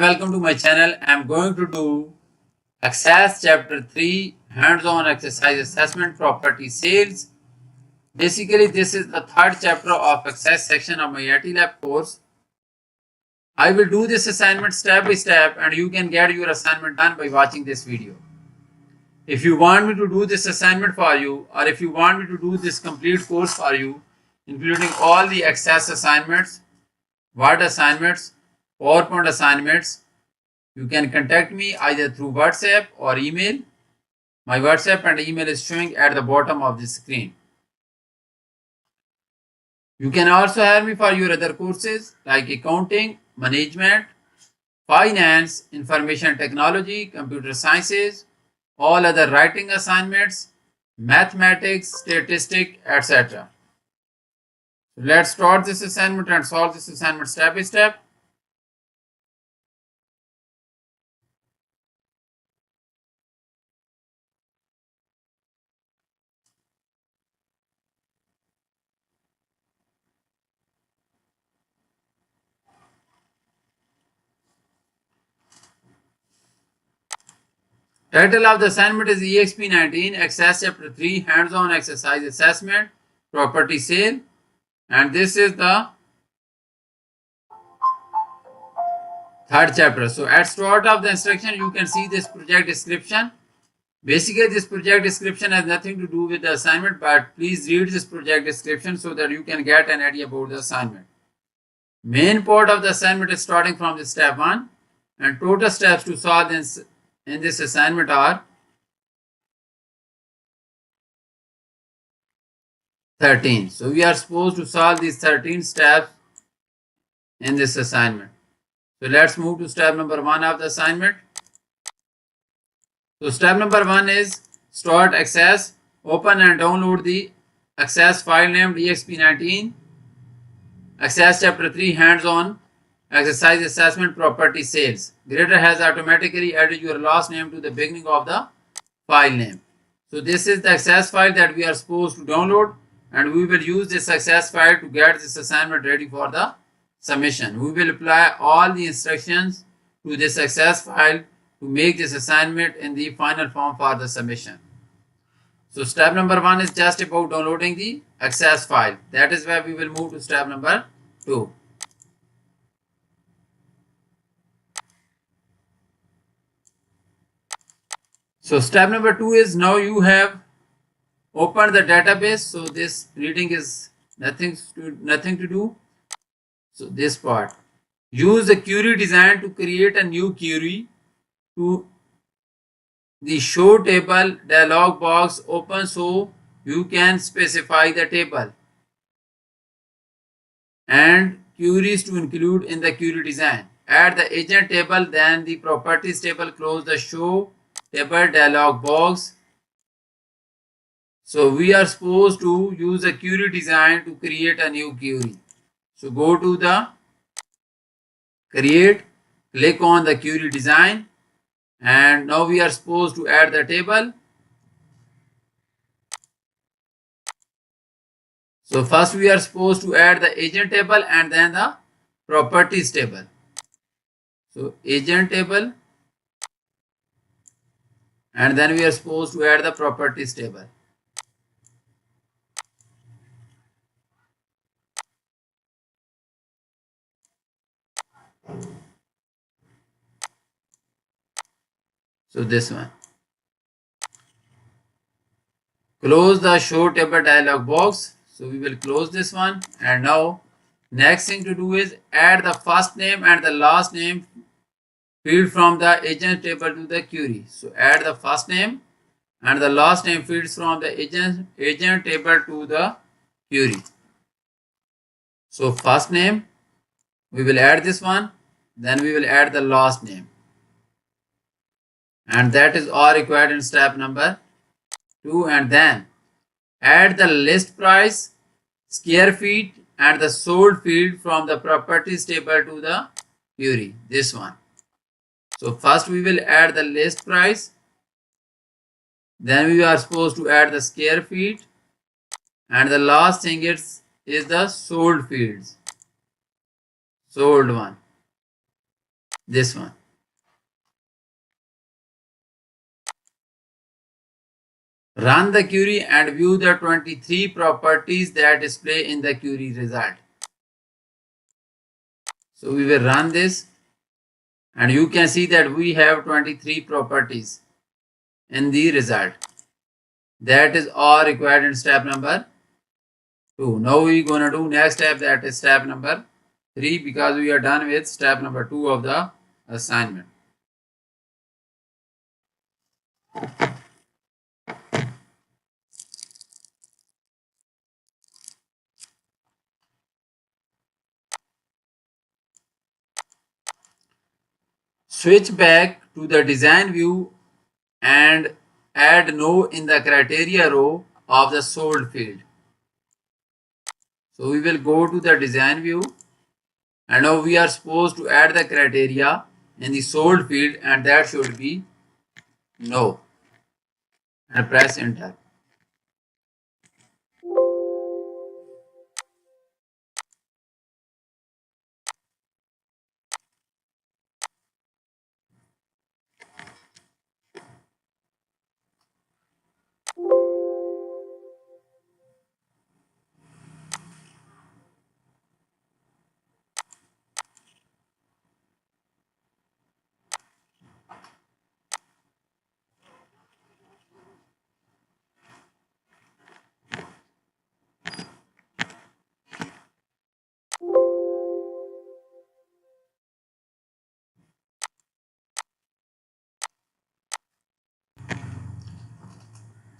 Welcome to my channel. I am going to do Access Chapter 3 Hands-on Exercise Assessment Property Sales. Basically, this is the third chapter of Access section of my IT Lab course. I will do this assignment step by step and you can get your assignment done by watching this video. If you want me to do this assignment for you, or if you want me to do this complete course for you, including all the Access assignments, Word assignments, PowerPoint assignments, you can contact me either through WhatsApp or email. My WhatsApp and email is showing at the bottom of the screen. You can also hire me for your other courses like accounting, management, finance, information technology, computer sciences, all other writing assignments, mathematics, statistics, etc. So let's start this assignment and solve this assignment step by step. Title of the assignment is EXP19 Access Chapter 3 Hands-on Exercise Assessment Property Sale, and this is the third chapter. So at start of the instruction you can see this project description. Basically this project description has nothing to do with the assignment, but please read this project description so that you can get an idea about the assignment. Main part of the assignment is starting from the step 1, and total steps to solve this in this assignment are 13. So we are supposed to solve these 13 steps in this assignment. So let's move to step number 1 of the assignment. So step number 1 is start Access. Open and download the Access file named EXP19 Access Chapter 3 Hands-on Exercise Assessment Property Sales. Grader has automatically added your last name to the beginning of the file name. So this is the Access file that we are supposed to download, and we will use this Access file to get this assignment ready for the submission. We will apply all the instructions to this Access file to make this assignment in the final form for the submission. So step number 1 is just about downloading the Access file. That is why we will move to step number 2. So step number 2 is now you have opened the database. So this reading is nothing to do. So this part, use the query design to create a new query. To the show table dialog box open so you can specify the table and queries to include in the query design. Add the agent table, then the properties table. Close the show table dialog box. So we are supposed to use a query design to create a new query. So go to the create, click on the query design, and now we are supposed to add the table. So first we are supposed to add the agent table and then the properties table. So agent table, and then we are supposed to add the properties table. So this one. Close the show table dialog box. So we will close this one, and now next thing to do is add the first name and the last name field from the agent table to the query. So add the first name and the last name fields from the agent table to the query. So first name, we will add this one, then we will add the last name, and that is all required in step number 2. And then add the list price, square feet, and the sold field from the properties table to the query, this one. So first we will add the list price, then we are supposed to add the square feet, and the last thing is the sold fields, sold one. this one. Run the query and view the 23 properties that display in the query result. So we will run this and you can see that we have 23 properties in the result. That is all required in step number 2. Now we gonna do next step, that is step number 3, because we are done with step number 2 of the assignment. Switch back to the design view and add no in the criteria row of the sold field. So we will go to the design view and now we are supposed to add the criteria in the sold field, and that should be no, and press enter.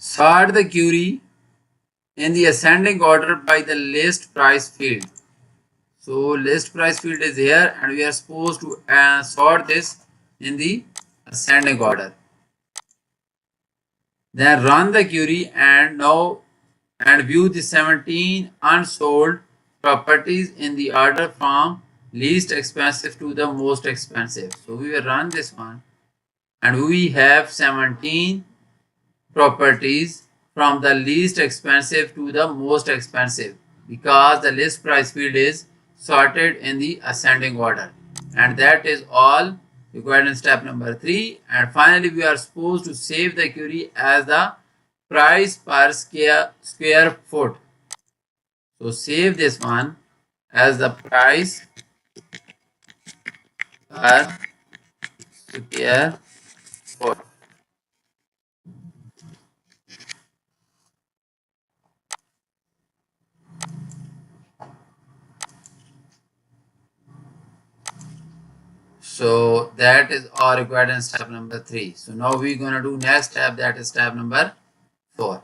Sort the query in the ascending order by the list price field. So list price field is here and we are supposed to sort this in the ascending order. Then run the query and view the 17 unsold properties in the order from least expensive to the most expensive. So we will run this one and we have 17 properties from the least expensive to the most expensive, because the list price field is sorted in the ascending order, and that is all required in step number 3. And finally we are supposed to save the query as the price per square foot. So save this one as the price per square foot. So that is all required in step number 3. So now we're going to do next step, that is step number 4.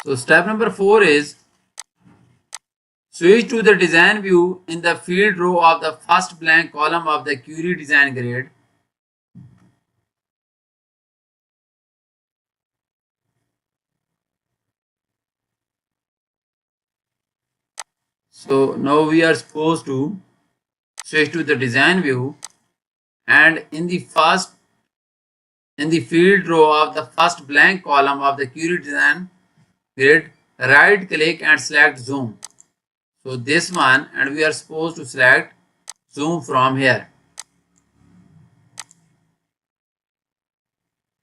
So step number 4 is switch to the design view in the field row of the first blank column of the query design grid. So now we are supposed to switch to the design view and in the field row of the first blank column of the query design grid, right click and select zoom. So this one, and we are supposed to select zoom from here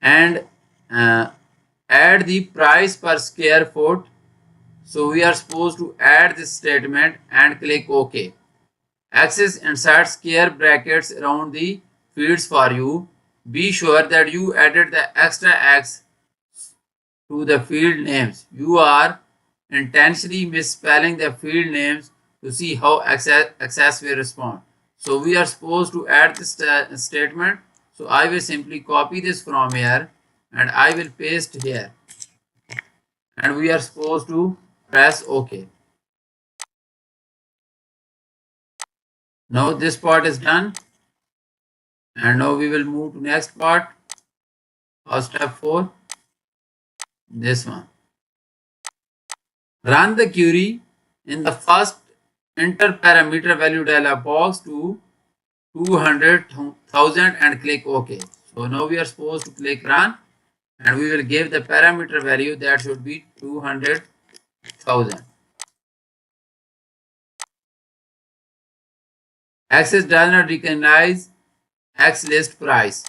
and add the price per square foot. So we are supposed to add this statement and click OK. Axis insert square brackets around the fields for you. Be sure that you added the extra X to the field names. You are intentionally misspelling the field names to see how access will respond. So we are supposed to add this statement. So I will simply copy this from here and I will paste here. And we are supposed to press OK. Now this part is done. And now we will move to next part of step 4. This one. Run the query in the first enter parameter value dialog box to 200,000 and click OK. So now we are supposed to click run and we will give the parameter value that should be 200,000. Access does not recognize X list price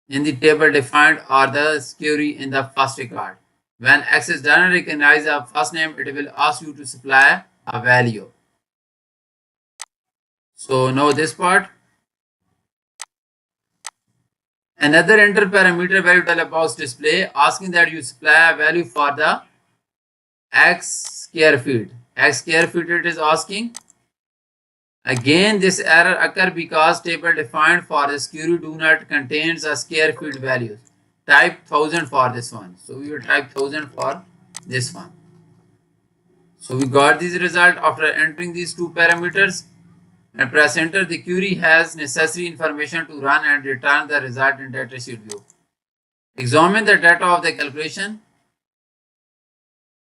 in the table defined or the query in the first record. When Access does not recognize a first name, it will ask you to supply a value. So now this part. Another enter parameter value dialog box display asking that you supply a value for the X square feet. X square feet it is asking. Again, this error occur because table defined for this query do not contains a square feet values. Type 1000 for this one. So we will type 1000 for this one. So we got this result after entering these two parameters and press enter. The query has necessary information to run and return the result in datasheet view. Examine the data of the calculation.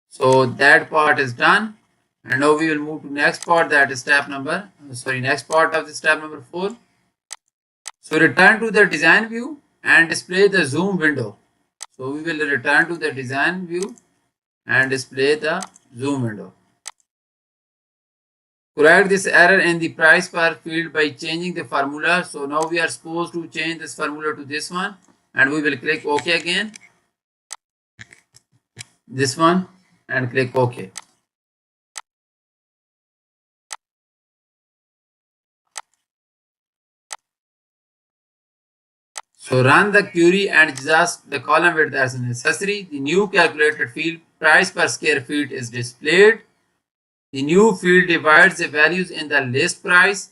So that part is done. And now we will move to next part, that is next part of the step number 4. So return to the design view and display the zoom window. So we will return to the design view and display the zoom window. Correct this error in the price per field by changing the formula. So now we are supposed to change this formula to this one and we will click OK again. This one and click OK. So run the query and adjust the column width as necessary. The new calculated field price per square feet is displayed. The new field divides the values in the list price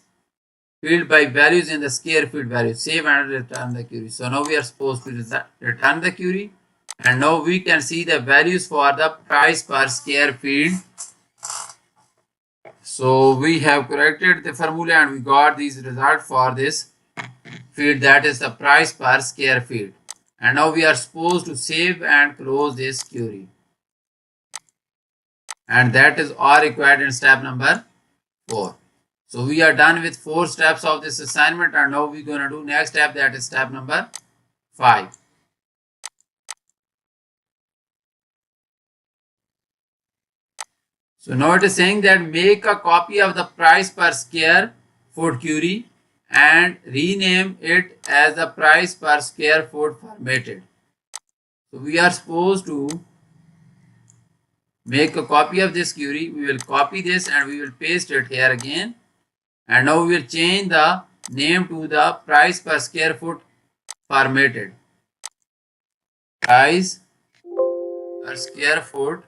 field by values in the square feet value. Save and return the query. So now we are supposed to return the query and now we can see the values for the price per square feet. So we have corrected the formula and we got these result for this feet, that is the price per square feet. And now we are supposed to save and close this query. And that is all required in step number 4. So we are done with 4 steps of this assignment and now we're going to do next step, that is step number 5. So now it is saying that make a copy of the price per square foot query and rename it as the price per square foot formatted. So we are supposed to make a copy of this query. We will copy this and we will paste it here again. And now we will change the name to the price per square foot formatted. Price per square foot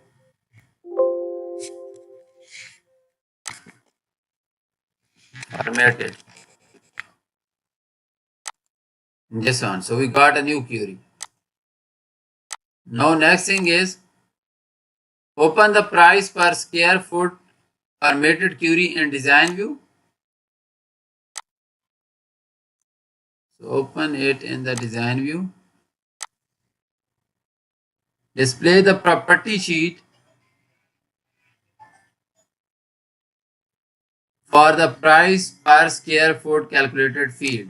formatted. This one. So we got a new query. Now next thing is open the price per square foot formatted query in design view. So open it in the design view. Display the property sheet for the price per square foot calculated field.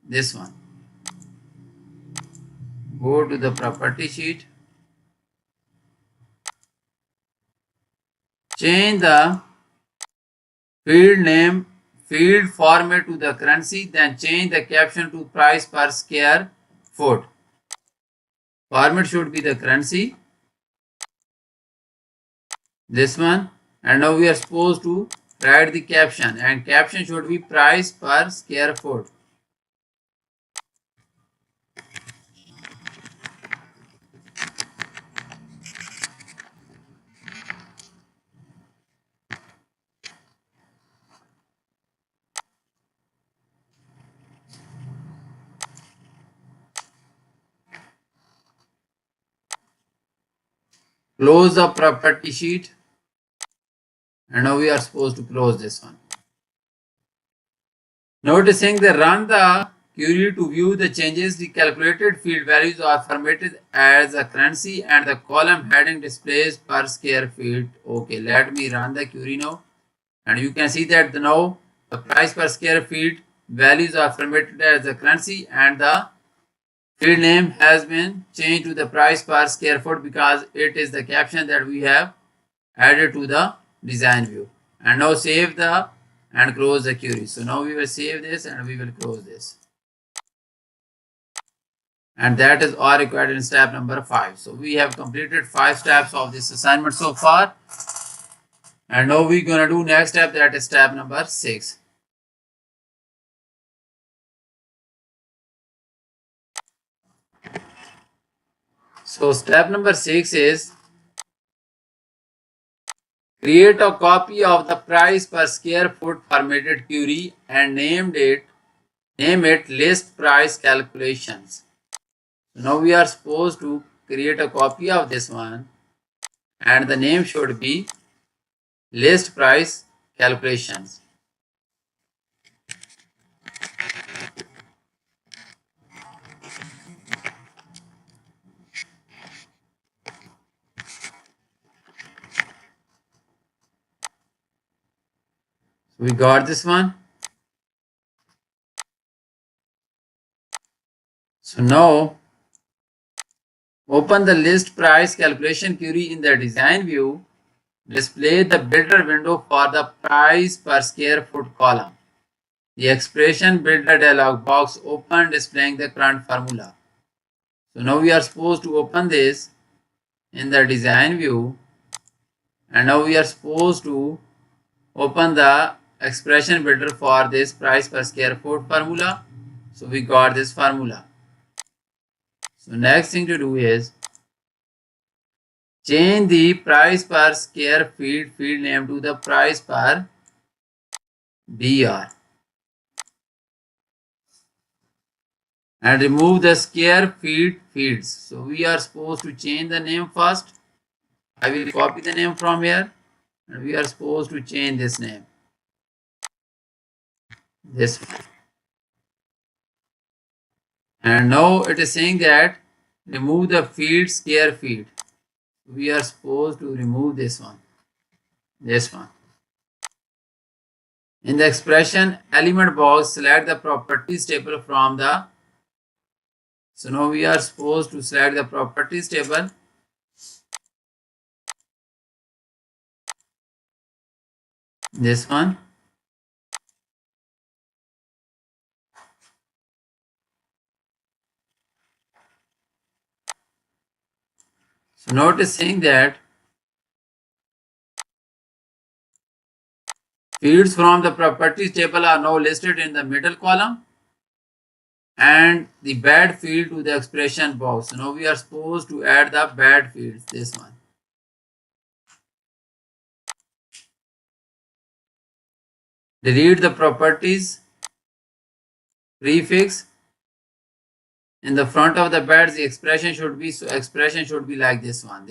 This one. Go to the property sheet. Change the field name, field format to the currency, then change the caption to price per square foot. Format should be the currency. This one. And now we are supposed to write the caption and caption should be price per square foot. Close the property sheet and now we are supposed to close this one. Noticing the run the query to view the changes. The calculated field values are formatted as a currency and the column heading displays per square feet. Okay, let me run the query now. And you can see that now the price per square feet values are formatted as a currency and the field name has been changed to the price per square foot because it is the caption that we have added to the design view. And now save the and close the query. So now we will save this and we will close this. And that is all required in step number 5. So we have completed 5 steps of this assignment so far. And now we're gonna do next step, that is step number 6. So step number 6 is create a copy of the price per square foot formatted query and name it list price calculations. So now we are supposed to create a copy of this one and the name should be list price calculations. So we got this one. So now open the list price calculation query in the design view. Display the builder window for the price per square foot column. The expression builder dialog box open displaying the current formula. So now we are supposed to open this in the design view and now we are supposed to open the expression builder for this price per square foot formula. So we got this formula. So next thing to do is change the price per square feet field name to the price per BR and remove the square feet fields. So we are supposed to change the name first. I will copy the name from here and we are supposed to change this name. This one. And now it is saying that remove the field square feet. We are supposed to remove this one. This one. In the expression element box, select the properties table from the. So now we are supposed to select the properties table. This one. So notice saying that fields from the properties table are now listed in the middle column and the bad field to the expression box. So now we are supposed to add the bad fields, this one. Delete the properties prefix. In the front of the bed, the expression should be like this one.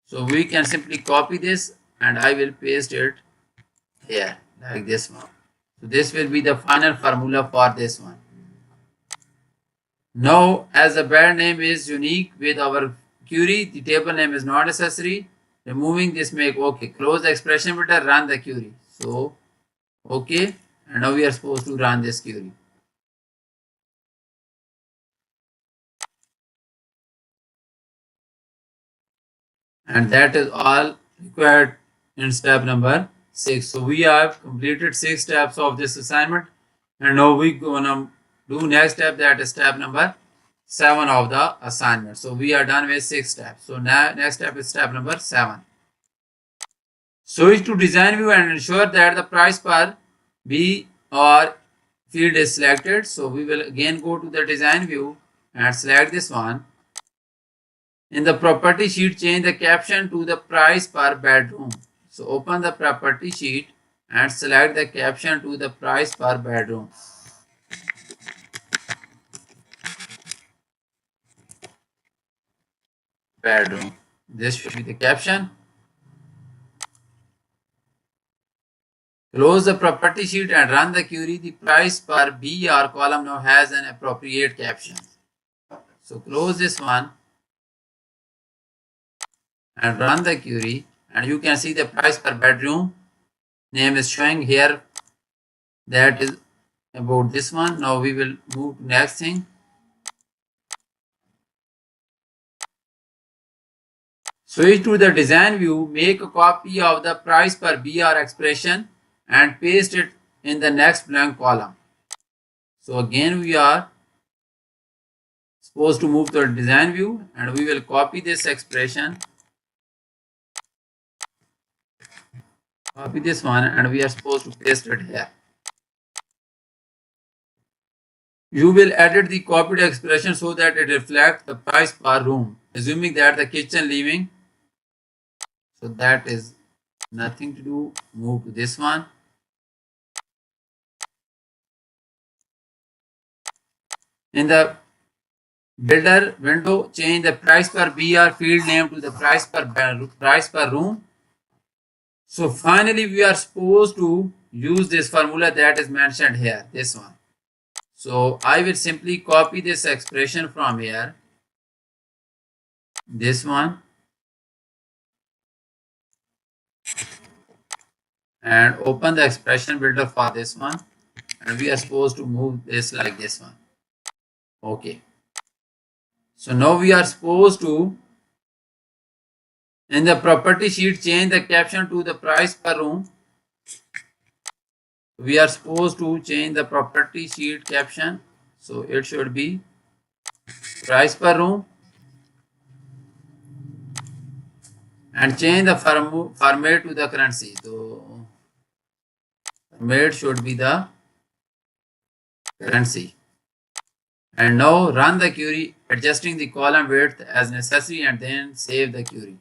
So we can simply copy this and I will paste it here like this one. So this will be the final formula for this one. Now as the bed name is unique with our query, the table name is not necessary. Removing this make okay. Close the expression filter, run the query. So okay, and now we are supposed to run this query. And that is all required in step number 6. So we have completed 6 steps of this assignment and now we gonna do next step, that is step number 7 of the assignment. So we are done with 6 steps. So now next step is step number 7. Switch to design view and ensure that the price per B or field is selected. So we will again go to the design view and select this one. In the property sheet, change the caption to the price per bedroom. So open the property sheet and select the caption to the price per bedroom. Bedroom. This should be the caption. Close the property sheet and run the query. The price per BR column now has an appropriate caption. So close this one and run the query, and you can see the price per bedroom name is showing here. That is about this one. Now we will move to next thing. Switch to the design view, make a copy of the price per BR expression and paste it in the next blank column. So again we are supposed to move to the design view and we will copy this expression. Copy this one and we are supposed to paste it here. You will edit the copied expression so that it reflects the price per room, assuming that the kitchen living. So that is nothing to do. Move to this one. In the builder window, change the price per BR field name to the price per room. So finally, we are supposed to use this formula that is mentioned here, this one. So I will simply copy this expression from here, this one, and open the expression builder for this one, and we are supposed to move this like this one. Okay. So now we are supposed to, in the property sheet, change the caption to the price per room. We are supposed to change the property sheet caption. So it should be price per room. And change the format to the currency. So format should be the currency. And now run the query, adjusting the column width as necessary, and then save the query.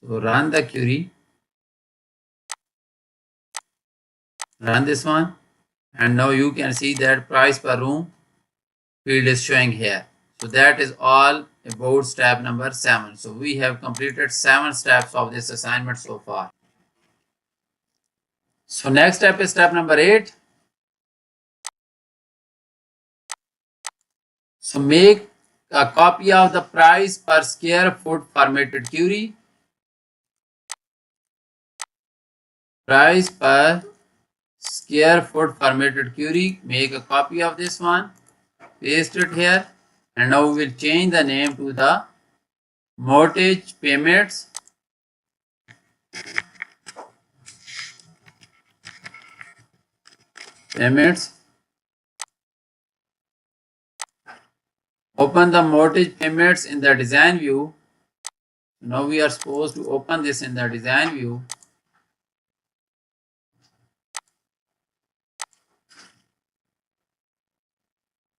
So run the query, run this one, and now you can see that price per room field is showing here. So that is all about step number 7. So we have completed 7 steps of this assignment so far. So next step is step number 8. So make a copy of the price per square foot formatted query. Price per square foot formatted query. Make a copy of this one. Paste it here. And now we will change the name to the mortgage payments. Open the mortgage payments in the design view. Now we are supposed to open this in the design view.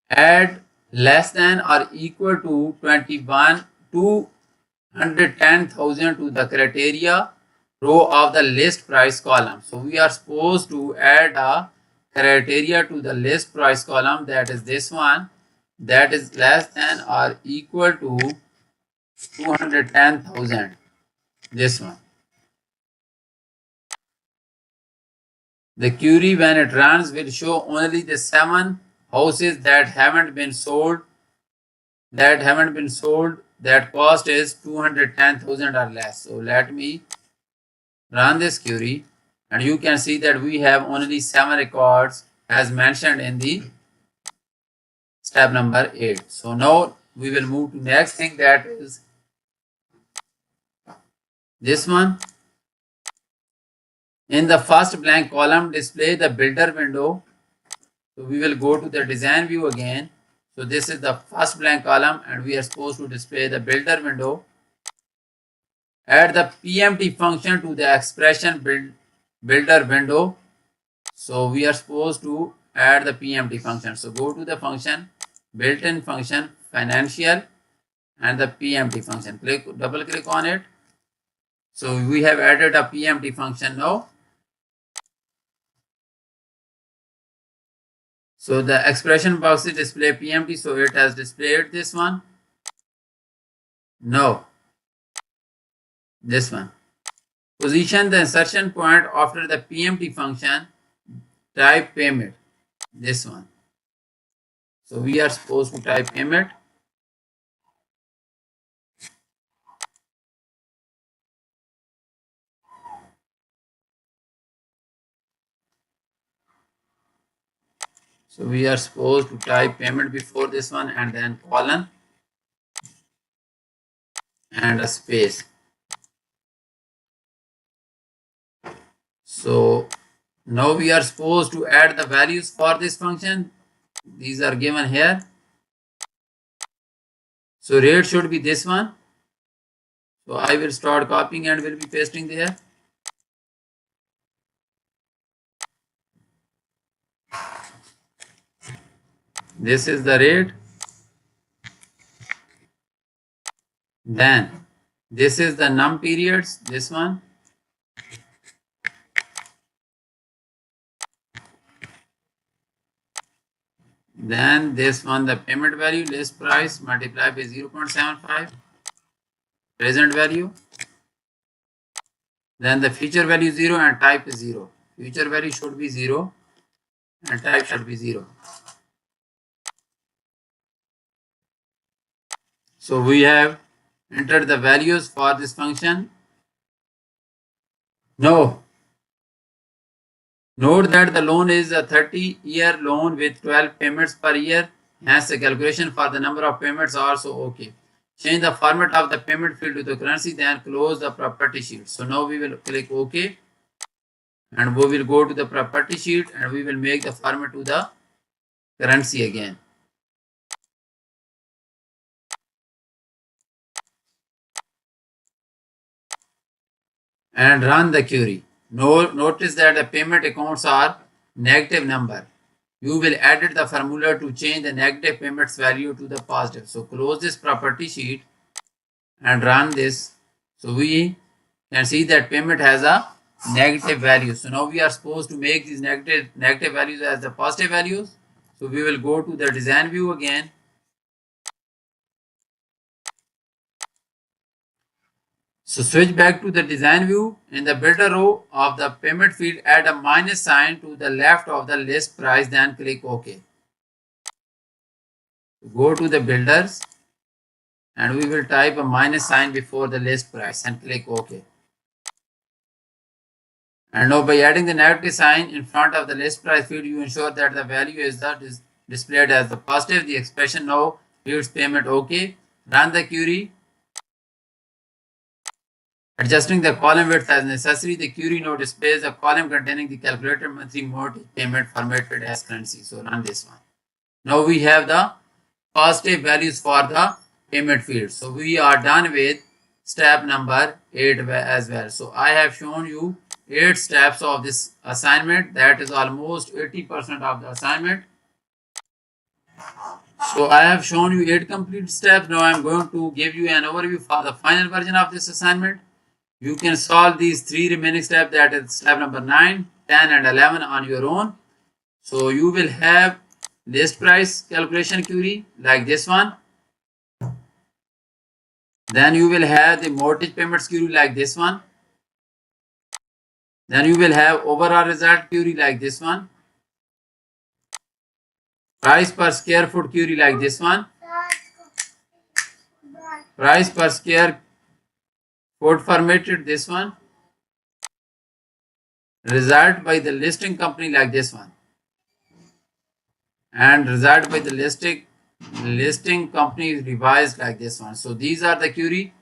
Add less than or equal to 210,000 to the criteria row of the list price column. So we are supposed to add a criteria to the list price column, that is this one, that is less than or equal to 210,000, this one. The query when it runs will show only the 7 houses that haven't been sold, that cost is 210,000 or less. So let me run this query, and you can see that we have only 7 records as mentioned in the step number 8. So now we will move to next thing, that is this one. In the first blank column, display the builder window. So we will go to the design view again. So this is the first blank column and we are supposed to display the builder window. Add the PMT function to the expression builder window. So we are supposed to add the PMT function. So go to the function, built-in function, financial, and the PMT function. Double click on it. So we have added a PMT function now. So the expression box is display PMT, so it has displayed this one. No, this one. Position the insertion point after the PMT function. Type payment. This one. So we are supposed to type payment. So we are supposed to type payment before this one and then colon and a space. So now we are supposed to add the values for this function. These are given here. So rate should be this one. So I will start copying and will be pasting there. This is the rate. Then this is the num periods, this one. Then this one, the payment value, list price multiplied by 0.75, present value. Then the feature value 0 and type is 0. Feature value should be 0 and type should be 0. So we have entered the values for this function. Now, note that the loan is a 30-year loan with 12 payments per year. Hence, the calculation for the number of payments are also okay. Change the format of the payment field to the currency, then close the property sheet. So now we will click OK. And we will go to the property sheet and we will make the format to the currency again. And run the query. Notice that the payment accounts are negative number. You will edit the formula to change the negative payments value to the positive. So close this property sheet and run this. So we can see that payment has a negative value. So now we are supposed to make these negative values as the positive values. So we will go to the design view again. So switch back to the design view. In the builder row of the payment field, add a minus sign to the left of the list price, then click OK. Go to the builders and we will type a minus sign before the list price and click OK. And now by adding the negative sign in front of the list price field, you ensure that the value is displayed as the positive. The expression now reads payment OK. Run the query. Adjusting the column width as necessary, the query now displays a column containing the calculated monthly mortgage payment formatted as currency. So run this one. Now we have the positive values for the payment field. So we are done with step number 8 as well. So I have shown you 8 steps of this assignment. That is almost 80% of the assignment. So I have shown you 8 complete steps. Now I am going to give you an overview for the final version of this assignment. You can solve these 3 remaining steps, that is step number 9, 10 and 11 on your own. So you will have list price calculation query like this one. Then you will have the mortgage payments query like this one. Then you will have overall result query like this one. Price per square foot query like this one. Price per square foot formatted this one. Result by the listing company like this one. And result by the listing company revised like this one. So these are the query.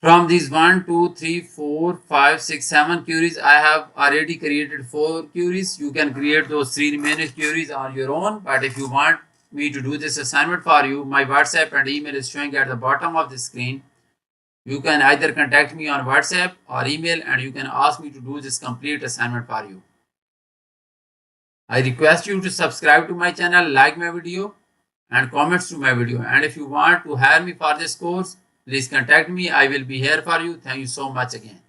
From these 1, 2, 3, 4, 5, 6, 7 queries, I have already created 4 queries. You can create those 3 remaining queries on your own. But if you want me to do this assignment for you, my WhatsApp and email is showing at the bottom of the screen. You can either contact me on WhatsApp or email and you can ask me to do this complete assignment for you. I request you to subscribe to my channel, like my video and comments to my video. And if you want to hire me for this course, please contact me. I will be here for you. Thank you so much again.